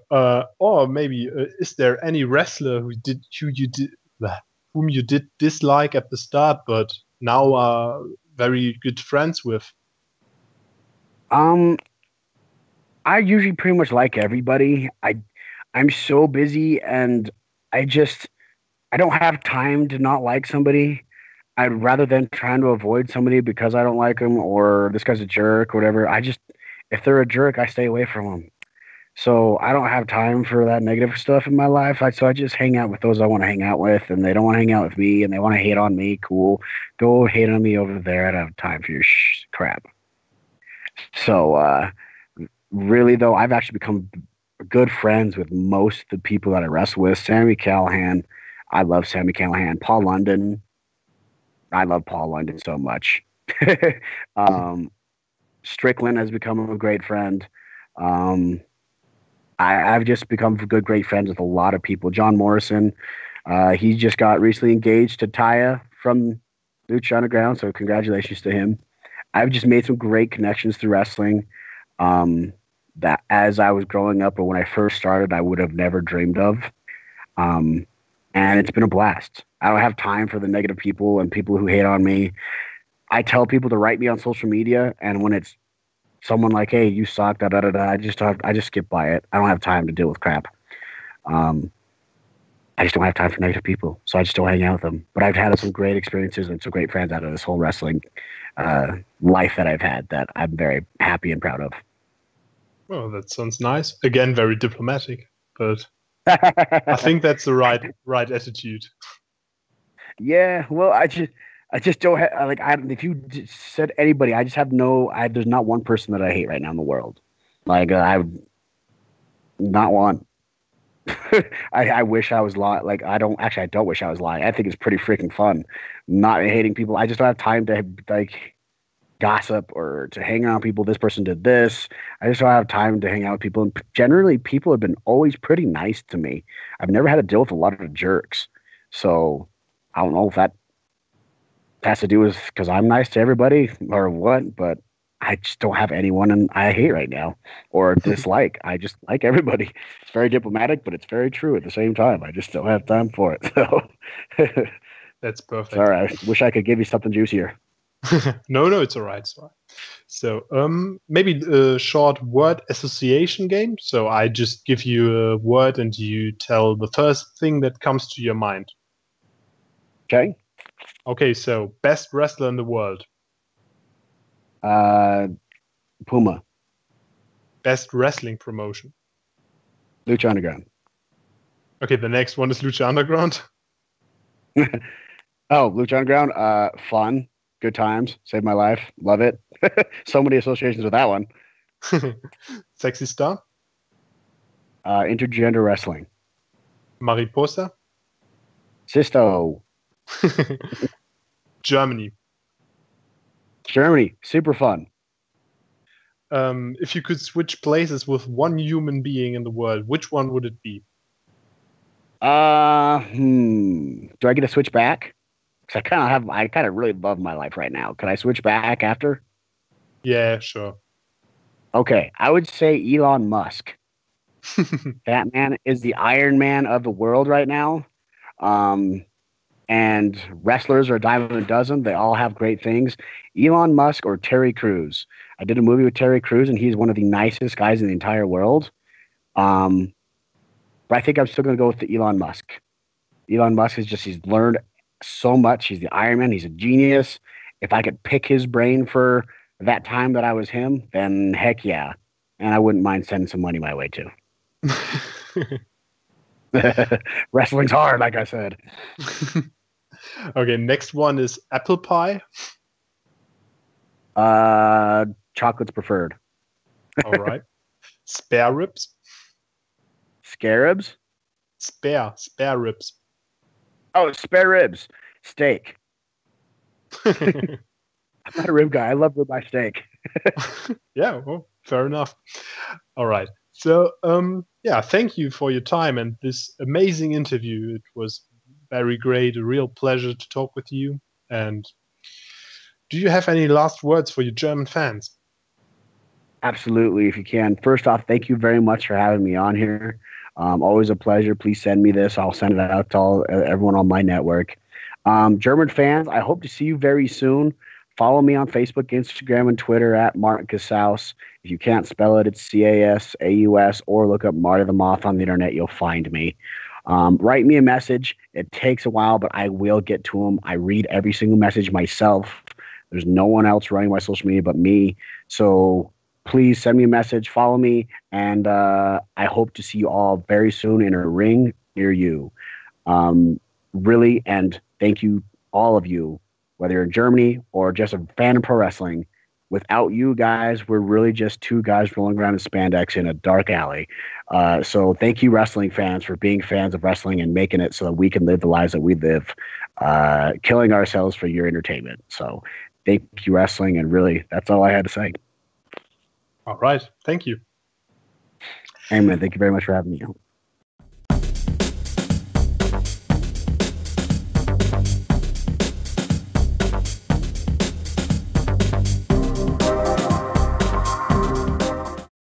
or maybe is there any wrestler whom you did dislike at the start, but now are very good friends with? Um, I usually pretty much like everybody. I'm so busy and I just I don't have time to not like somebody. I'd rather than trying to avoid somebody because I don't like them or this guy's a jerk or whatever. If they're a jerk, I stay away from them. So I don't have time for that negative stuff in my life. So I just hang out with those I want to hang out with, and they don't want to hang out with me, and they want to hate on me. Cool, go hate on me over there. I don't have time for your crap. So really though, I've actually become good friends with most of the people that I wrestle with. Sammy Callahan, I love Sammy Callahan. Paul London, I love Paul London so much. um, Strickland has become a great friend. Um, I've just become good, great friends with a lot of people. John Morrison, he just got recently engaged to Taya from Lucha Underground, so congratulations to him. I've just made some great connections through wrestling um, that as I was growing up or when I first started, I would have never dreamed of. Um, and it's been a blast. I don't have time for the negative people and people who hate on me. I tell people to write me on social media, and when it's someone like, "Hey, you suck," da da da da, I just skip by it. I don't have time to deal with crap. Um, I just don't have time for negative people, so I just don't hang out with them. But I've had some great experiences and some great friends out of this whole wrestling life that I've had that I'm very happy and proud of. Oh, that sounds nice. Again, very diplomatic, but I think that's the right attitude. Yeah, well, I just don't have like I. If you said anybody, I just have no. There's not one person that I hate right now in the world. Like I would not one. I wish I was lying. Like I don't wish I was lying. I think it's pretty freaking fun, not hating people. I just don't have time to like gossip or to hang around people. This person did this. I just don't have time to hang out with people. And generally, people have been always pretty nice to me. I've never had to deal with a lot of jerks. So I don't know if that has to do with because I'm nice to everybody or what, but I just don't have anyone and I hate right now or dislike. I just like everybody. It's very diplomatic, but it's very true at the same time. I just don't have time for it. So That's perfect. sorry. I wish I could give you something juicier. No, it's all right. It's all right. So, maybe a short word association game. So I just give you a word and you tell the first thing that comes to your mind. Okay. Okay, so best wrestler in the world. Uh, Puma, Best wrestling promotion. Lucha Underground. Okay, the next one is Lucha Underground. Oh, Lucha Underground. Fun, good times, saved my life. Love it. So many associations with that one. Sexy Star. Intergender wrestling. Mariposa. Sisto. Germany. Germany. Super fun. If you could switch places with one human being in the world, which one would it be? Do I get to switch back? Because I kind of really love my life right now. Can I switch back after? Yeah, sure. Okay, I would say Elon Musk. That man is the Iron Man of the world right now. Um, and wrestlers are a dime a dozen. They all have great things. Elon Musk or Terry Crews. I did a movie with Terry Crews, and he's one of the nicest guys in the entire world. Um, but I think I'm still going to go with the Elon Musk. Elon Musk he's learned so much. He's the Iron Man. He's a genius. If I could pick his brain for that time that I was him, then heck yeah. And I wouldn't mind sending some money my way too. Wrestling's hard, like I said. Okay, next one is apple pie. Chocolate's preferred. All right. Spare ribs. Scarabs? Spare ribs. Oh, spare ribs. Steak. I'm not a rib guy. I love ribeye steak. Yeah, well, fair enough. All right. So, yeah, thank you for your time and this amazing interview. It was very great, a real pleasure to talk with you. And do you have any last words for your German fans? Absolutely, if you can. First off, thank you very much for having me on here. Always a pleasure. Please send me this. I'll send it out to everyone on my network. German fans, I hope to see you very soon. Follow me on Facebook, Instagram, and Twitter at Martin Casaus. If you can't spell it, it's Casaus, or look up Marty the Moth on the internet. You'll find me. Write me a message. It takes a while, but I will get to them. I read every single message myself. There's no one else running my social media but me. So please send me a message, follow me, and I hope to see you all very soon in a ring near you. Really, and thank you, all of you, whether you're in Germany or just a fan of pro wrestling. Without you guys, we're really just two guys rolling around in spandex in a dark alley. So thank you, wrestling fans, for being fans of wrestling and making it so that we can live the lives that we live, killing ourselves for your entertainment. So thank you, wrestling, and really, that's all I had to say. All right. Thank you. Amen. Thank you very much for having me on.